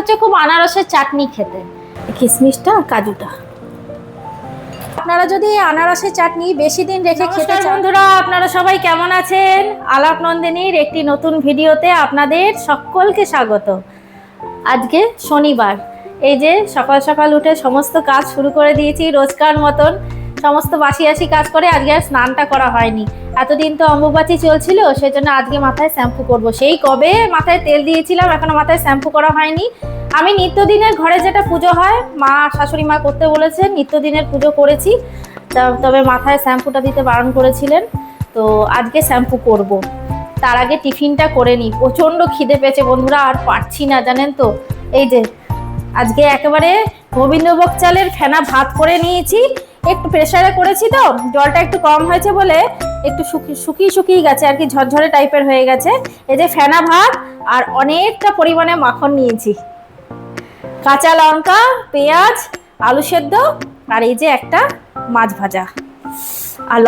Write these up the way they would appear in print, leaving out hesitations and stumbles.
করছে খুব আনারসের চাটনি খেতে, কিশমিশটা কাজুটা। আপনারা যদি আনারসের চাটনি বেশি দিন রেখে খেতে চান। বন্ধুরা, আপনারা সবাই কেমন আছেন? আলাপ নন্দিনীর একটি নতুন ভিডিওতে আপনাদের সকলকে স্বাগত। আজকে শনিবার, এই যে সকাল সকাল উঠে সমস্ত কাজ শুরু করে দিয়েছি রোজকার মতন, সমস্ত বাসি কাজ করে। আজকে আর স্নানটা করা হয়নি, এতদিন তো অম্বুবাচী চলছিল, সেজন্য আজকে মাথায় শ্যাম্পু করব। সেই কবে মাথায় তেল দিয়েছিলাম, এখনো মাথায় শ্যাম্পু করা হয়নি। আমি নিত্যদিনের ঘরে যেটা পুজো হয়, মা শাশুড়ি মা করতে বলেছে, নিত্যদিনের পুজো করেছি, তবে মাথায় শ্যাম্পুটা দিতে বারণ করেছিলেন, তো আজকে শ্যাম্পু করব। তার আগে টিফিনটা করে নিই, প্রচণ্ড খিদে পেয়েছে বন্ধুরা, আর পারছি না জানেন তো। এই যে আজকে একেবারে গোবিন্দভোগ চালের ফেনা ভাত করে নিয়েছি, একটু প্রেসারে করেছি তো, জলটা একটু কম হয়েছে বলে একটু শুকিয়ে গেছে আর কি, ঝরঝরে টাইপের হয়ে গেছে। এই যে ফেনা ভাত আর অনেকটা পরিমাণে মাখন নিয়েছি, কাঁচা লঙ্কা, পেঁয়াজ, আলু সেদ্ধ, আর এই যে একটা মাছ ভাজা, আর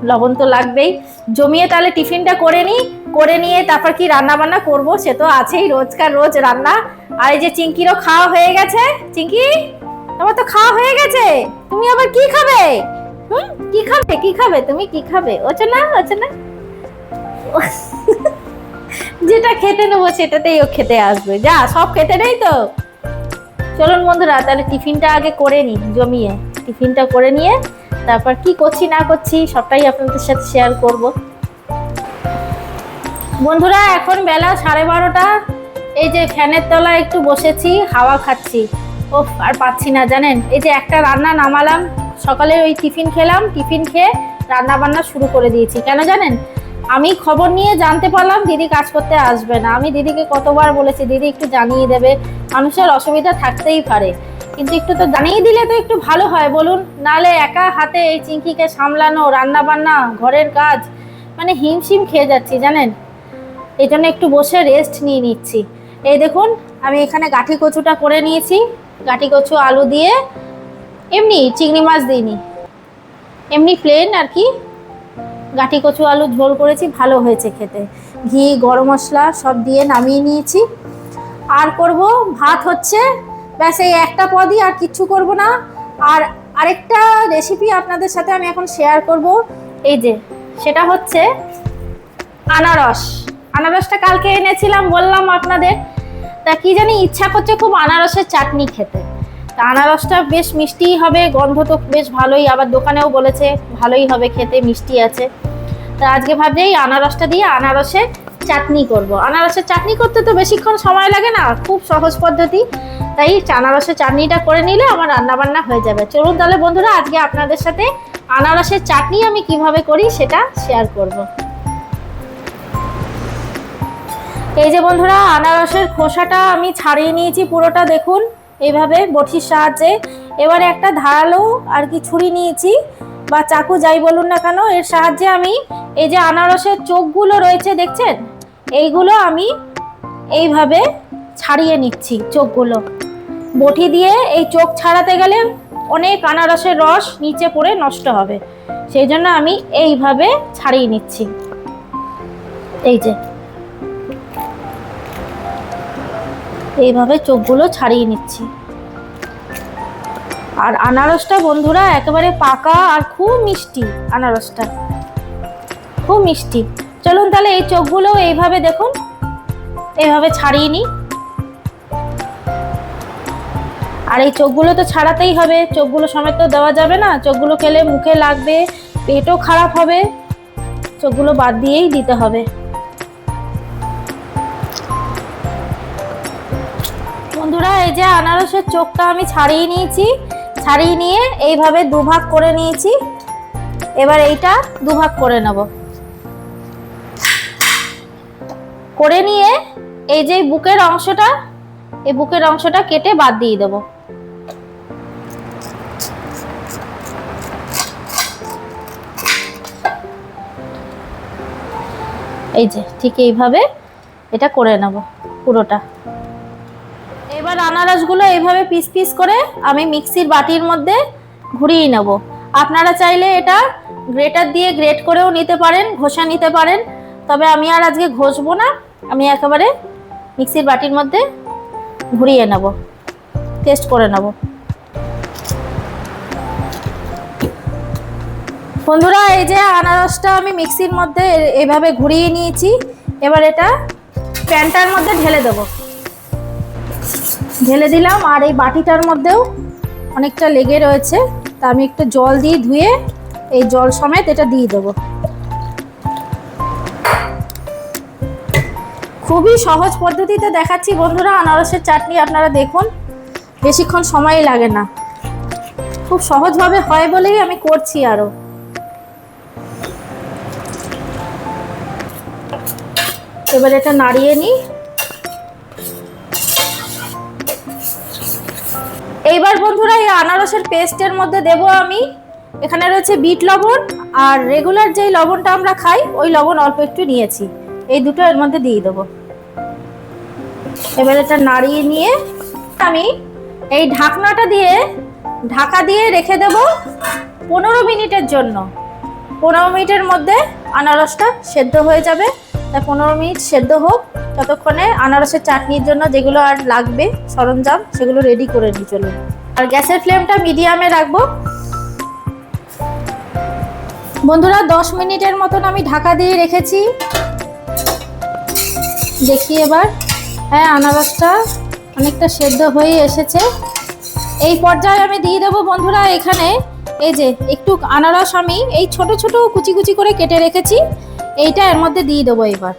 লবণ তো লাগবেই। জমিয়ে তাহলে টিফিনটা করে নিয়ে তারপর কি রান্না বান্না করবো, সে তো আছেই, রোজ রান্না। আর এই যে চিঙ্কিরও খাওয়া হয়ে গেছে। চিঙ্কি, তোমার তো খাওয়া হয়ে গেছে, তুমি আবার কি খাবে? কি খাবে তুমি, কি খাবে? ওচনা যেটা খেতে নেবো সেটাতেই ও খেতে আসবে, যা সব খেতে নেই তো। চলুন বন্ধুরা, তাহলে টিফিনটা আগে করে নিই, জমিয়ে টিফিনটা করে নিয়ে তারপর কি করছি না করছি সবটাই আপনাদের সাথে শেয়ার করব। বন্ধুরা, এখন বেলা 12:30, এই যে ফ্যানের তলায় একটু বসেছি, হাওয়া খাচ্ছি। ওফ, আর পাচ্ছি না জানেন। এই যে একটা রান্না নামালাম, সকালে ওই টিফিন খেয়ে রান্না বান্না শুরু করে দিয়েছি। কেন জানেন? আমি খবর নিয়ে জানতে পারলাম দিদি কাজ করতে আসবে না। আমি দিদিকে কতবার বলেছি দিদি একটু জানিয়ে দেবে, মানুষের অসুবিধা থাকতেই পারে, কিন্তু একটু তো জানিয়ে দিলে তো একটু ভালো হয় বলুন। নালে একা হাতে এই চিঙ্কিকে সামলানো, রান্না বান্না, ঘরের কাজ, মানে হিমশিম খেয়ে যাচ্ছি জানেন। এই জন্য একটু বসে রেস্ট নিয়ে নিচ্ছি। এই দেখুন, আমি এখানে গাঠি কচুটা করে নিয়েছি, গাঠি কচু আলু দিয়ে, এমনি চিংড়ি মাছ দিইনি, এমনি প্লেন আর কি, গাঠি কচু আলু ঝোল করেছি, ভালো হয়েছে খেতে। ঘি, গরম মশলা সব দিয়ে নামিয়ে নিয়েছি। আর করব ভাত হচ্ছে, ব্যাস এই একটা পদই, আর কিচ্ছু করব না। আর আরেকটা রেসিপি আপনাদের সাথে আমি এখন শেয়ার করব, এই যে সেটা হচ্ছে আনারসটা কালকে এনেছিলাম, বললাম আপনাদের। তা কি জানি ইচ্ছা করছে খুব আনারসের চাটনি খেতে। তা আনারসটা বেশ মিষ্টিই হবে, গন্ধ তো বেশ ভালোই, আবার দোকানেও বলেছে ভালোই হবে খেতে, মিষ্টি আছে। তা আজকে ভাবছি এই আনারসটা দিয়ে আনারসের চাটনি করব। আনারসের চাটনি করতে তো বেশিক্ষণ সময় লাগে না, খুব সহজ পদ্ধতি, তাই আনারসের চাটনিটা করে নিলে আমার রান্নাবান্না হয়ে যাবে। চলুন তাহলে বন্ধুরা, আজকে আপনাদের সাথে আনারসের চাটনি আমি কিভাবে করি সেটা শেয়ার করব। এই যে বন্ধুরা, আনারসের খোসাটা আমি ছাড়িয়ে নিয়েছি পুরোটা, দেখুন এইভাবে বটির সাহায্যে। এবারে একটা ধারালো আর কি ছুরি নিয়েছি, বা চাকু যাই বলুন না কেন, এর সাহায্যে আমি এই যে আনারসের চোখগুলো রয়েছে দেখছেন, এইগুলো আমি এইভাবে ছাড়িয়ে নিচ্ছি। চোখগুলো বটি দিয়ে এই চোখ ছাড়াতে গেলে অনেক আনারসের রস নিচে পড়ে নষ্ট হবে, সেই জন্য আমি এইভাবে ছাড়িয়ে নিচ্ছি। এই যে এইভাবে চোখগুলো ছাড়িয়ে নিচ্ছি। আর আনারসটা বন্ধুরা একেবারে পাকা আর খুব মিষ্টি, আনারসটা খুব মিষ্টি। চলুন তাহলে এই চোখগুলো এইভাবে দেখুন, এইভাবে ছাড়িয়ে নিই। আর এই চোখগুলো তো ছাড়াতেই হবে, চোখগুলো সমেত তো দেওয়া যাবে না, চোখগুলো খেলে মুখে লাগবে, পেটও খারাপ হবে, চোখগুলো বাদ দিয়েই দিতে হবে। বন্ধুরা, এই যে আনারসের চোখটা আমি ছাড়িয়ে নিয়েছি, ছাড়িয়ে নিয়ে এইভাবে দুভাগ করে নিয়েছি। এবার এইটা দুভাগ করে নেব, করে নিয়ে এই যে বুকের অংশটা, এই বুকের অংশটা কেটে বাদ দিয়ে দেব। এই যে ঠিক এইভাবে এটা করে নেব পুরোটা। এবার আনারসগুলো এইভাবে পিস পিস করে আমি মিক্সির বাটির মধ্যে ঘুরিয়ে নেব। আপনারা চাইলে এটা গ্রেটার দিয়ে গ্রেট করেও নিতে পারেন, ঘষা নিতে পারেন, তবে আমি আর আজকে ঘষবো না, আমি একেবারে মিক্সির বাটির মধ্যে ঘুরিয়ে নেব, টেস্ট করে নেব। বন্ধুরা এই যে আনারসটা আমি মিক্সির মধ্যে এইভাবে ঘুরিয়ে নিয়েছি। এবার এটা প্যানটার মধ্যে ঢেলে দেব, ঢেলে দিলাম। আর এই বাটিটার মধ্যেও অনেকটা লেগে রয়েছে, তা আমি একটু জল দিয়ে ধুয়ে এই জল সমেত এটা দিয়ে দেবো। খুবই সহজ পদ্ধতিতে দেখাচ্ছি বন্ধুরা আনারসের চাটনি, আপনারা দেখুন, বেশিক্ষণ সময় লাগে না, খুব সহজভাবে হয় বলেই আমি করছি। আরও এবার এটা নাড়িয়ে নিই। এইবার বন্ধুরা এই আনারসের পেস্টের মধ্যে দেব আমি, এখানে রয়েছে বিট লবণ আর রেগুলার যেই লবণটা আমরা খাই ওই লবণ অল্প একটু নিয়েছি, এই দুটো এর মধ্যে দিয়ে দেবো। এবার এটা নাড়িয়ে নিয়ে আমি এই ঢাকনাটা দিয়ে ঢাকা দিয়ে রেখে দেব 15 মিনিটের জন্য। 15 মিনিটের মধ্যে আনারসটা সেদ্ধ হয়ে যাবে। তাই 15 মিনিট সেদ্ধ হোক, ততক্ষণে আনারসের চাটনির জন্য যেগুলো আর লাগবে সরঞ্জাম সেগুলো রেডি করে নিই চলুন। আর গ্যাসের ফ্লেমটা মিডিয়ামে রাখবো। বন্ধুরা 10 মিনিটের মতন আমি ঢাকা দিয়ে রেখেছি, দেখি এবার। হ্যাঁ, আনারসটা অনেকটা সেদ্ধ হয়ে এসেছে। এই পর্যায়ে আমি দিয়ে দেবো বন্ধুরা এখানে এই যে একটু আনারস আমি এই ছোট ছোট কুচি কুচি করে কেটে রেখেছি, এইটা এর মধ্যে দিয়ে দেবো। এবার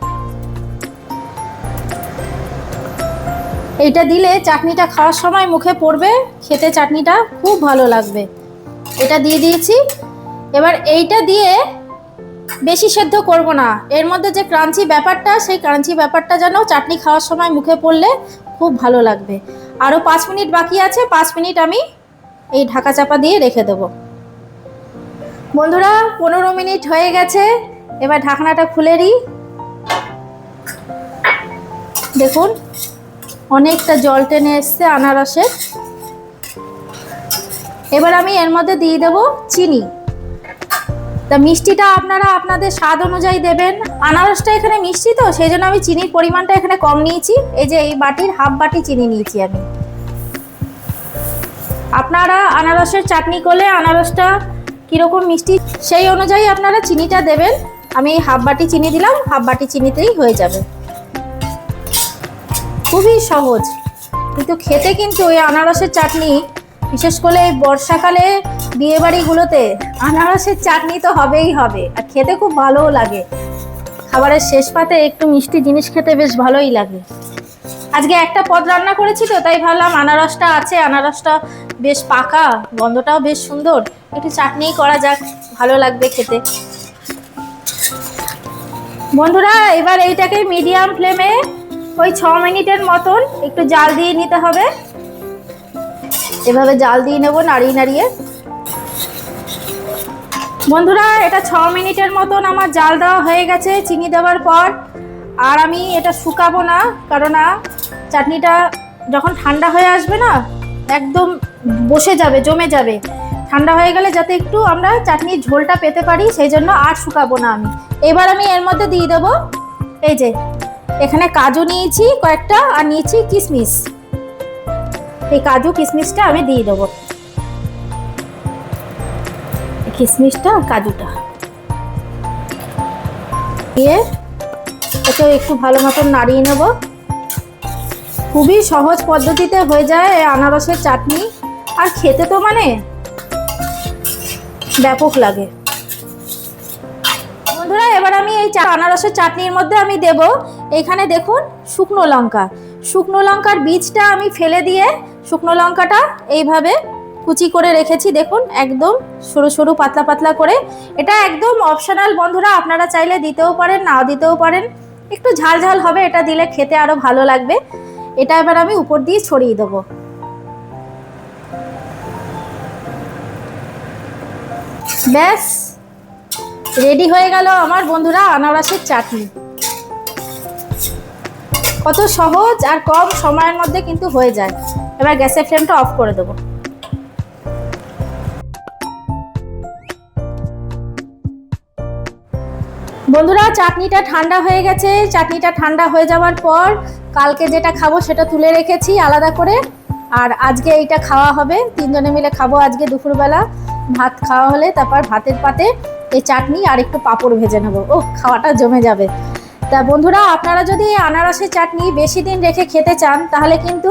এইটা দিলে চাটনিটা খাওয়ার সময় মুখে পড়বে, খেতে চাটনিটা খুব ভালো লাগবে। এটা দিয়ে দিয়েছি। এবার এইটা দিয়ে বেশি সেদ্ধ করব না, এর মধ্যে যে ক্রাঞ্চি ব্যাপারটা, সেই ক্রাঞ্চি ব্যাপারটা যেন চাটনি খাওয়ার সময় মুখে পড়লে খুব ভালো লাগবে। আরও 5 মিনিট বাকি আছে, 5 মিনিট আমি এই ঢাকা চাপা দিয়ে রেখে দেবো। বন্ধুরা 15 মিনিট হয়ে গেছে, এবার ঢাকনাটা খুলে দিই। দেখুন অনেকটা জল টেনে এসছে আনারসের। এবার আমি এর মধ্যে দিয়ে দেবো চিনি। তা মিষ্টিটা আপনারা আপনাদের স্বাদ অনুযায়ী দেবেন। আনারসটা এখানে মিষ্টি তো সেই জন্য আমি চিনির পরিমাণটা এখানে কম নিয়েছি। এই যে এই বাটির হাফ বাটি চিনি নিয়েছি আমি। আপনারা আনারসের চাটনি করলে আনারসটা কীরকম মিষ্টি সেই অনুযায়ী আপনারা চিনিটা দেবেন। আমি হাফ বাটি চিনি দিলাম, হাফ বাটি চিনিতেই হয়ে যাবে। খুবই সহজ, কিন্তু খেতে কিন্তু এই আনারসের চাটনি, বিশেষ করে বর্ষাকালে বিয়েবাড়িগুলোতে আনারসের চাটনি তো হবেই হবে, আর খেতে খুব ভালোও লাগে। খাবারের শেষ পাতে একটু মিষ্টি জিনিস খেতে বেশ ভালোই লাগে। আজকে একটা পদ রান্না করেছি তো তাই ভাবলাম আনারসটা আছে, আনারসটা বেশ পাকা, গন্ধটাও বেশ সুন্দর, একটু চাটনিই করা যাক, ভালো লাগবে খেতে। বন্ধুরা এবার এইটাকে মিডিয়াম ফ্লেমে ওই 6 মিনিটের মতন একটু জাল দিয়ে নিতে হবে। এভাবে জাল দিয়ে নেব নাড়িয়ে নাড়িয়ে। বন্ধুরা এটা 6 মিনিটের মতন আমার জাল দেওয়া হয়ে গেছে চিনি দেওয়ার পর। আর আমি এটা শুকাবো না, কারণ চাটনিটা যখন ঠান্ডা হয়ে আসবে না একদম বসে যাবে, জমে যাবে। ঠান্ডা হয়ে গেলে যাতে একটু আমরা চাটনির ঝোলটা পেতে পারি সেই জন্য আর শুকাবো না আমি। এবার আমি এর মধ্যে দিয়ে দেবো এই যে এখানে কাজু নিয়েছি কয়েকটা, আর নিয়েছি কিশমিশ। এই কাজু কিশমিশটা আমি দিয়ে দেবো, কিশমিশটা কাজুটা দিয়ে এটাও একটু ভালো মতন নাড়িয়ে নেব। খুবই সহজ পদ্ধতিতে হয়ে যায় এই আনারসের চাটনি, আর খেতে তো মানে ব্যাপক লাগে। বন্ধুরা এবার আমি এই আনারসের চাটনির মধ্যে আমি দেব এখানে দেখুন শুকনো লঙ্কা। শুকনো লঙ্কার বীজটা আমি ফেলে দিয়ে শুকনো লঙ্কাটা এইভাবে কুচি করে রেখেছি, দেখুন একদম সরু সরু পাতলা পাতলা করে। এটা একদম অপশনাল বন্ধুরা, আপনারা চাইলে দিতেও পারেন নাও দিতেও পারেন, একটু ঝাল ঝাল হবে, এটা দিলে খেতে আরো ভালো লাগবে। এটা এবার আমি উপর দিয়ে ছড়িয়ে দেবো। ব্যাস রেডি হয়ে গেল আমার বন্ধুরা আনারসের চাটনি। কত সহজ আর কম সময়ের মধ্যে কিন্তু হয়ে যায়। এবার গ্যাসের ফ্লেমটা অফ করে দেবো। বন্ধুরা চাটনিটা ঠান্ডা হয়ে গেছে। চাটনিটা ঠান্ডা হয়ে যাওয়ার পর কালকে যেটা খাবো সেটা তুলে রেখেছি আলাদা করে, আর আজকে এইটা খাওয়া হবে। তিনজনে মিলে খাবো আজকে দুপুরবেলা। ভাত খাওয়া হলে তারপর ভাতের পাতে এই চাটনি আর একটু পাঁপড় ভেজে নেবো। ও খাওয়াটা জমে যাবে। তা বন্ধুরা আপনারা যদি আনারসের চাটনি বেশি দিন রেখে খেতে চান তাহলে কিন্তু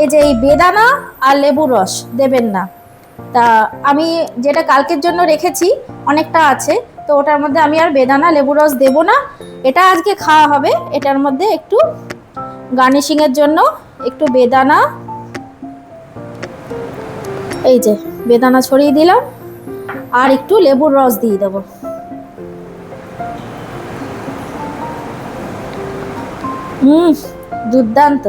এই যে এই বেদানা আর লেবুর রস দেবেন না। তা আমি যেটা কালকের জন্য রেখেছি অনেকটা আছে, তো ওটার মধ্যে আমি আর বেদানা লেবু রস দেবো না। এটা আজকে খাওয়া হবে। এটার মধ্যে একটু গার্নিশিংয়ের জন্য একটু বেদানা, এই যে বেদানা ছড়িয়ে দিলাম, আর একটু লেবুর রস দিয়ে দেবো। দুর্দান্ত।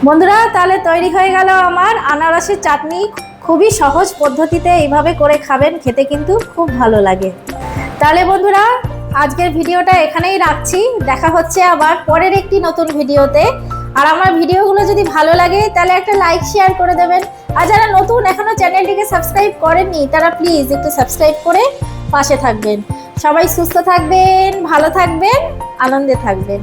বন্ধুরা তাহলে তৈরি হয়ে গেল আমার আনারসের চাটনি। খুবই সহজ পদ্ধতিতে এইভাবে করে খাবেন, খেতে কিন্তু খুব ভালো লাগে। তাহলে বন্ধুরা আজকের ভিডিওটা এখানেই রাখছি। দেখা হচ্ছে আবার পরের একটি নতুন ভিডিওতে। আর আমার ভিডিওগুলো যদি ভালো লাগে তাহলে একটা লাইক শেয়ার করে দেবেন। আর যারা নতুন এখনো চ্যানেলটিকে সাবস্ক্রাইব করেননি তারা প্লিজ একটু সাবস্ক্রাইব করে পাশে থাকবেন। সবাই সুস্থ থাকবেন, ভালো থাকবেন, আনন্দে থাকবেন।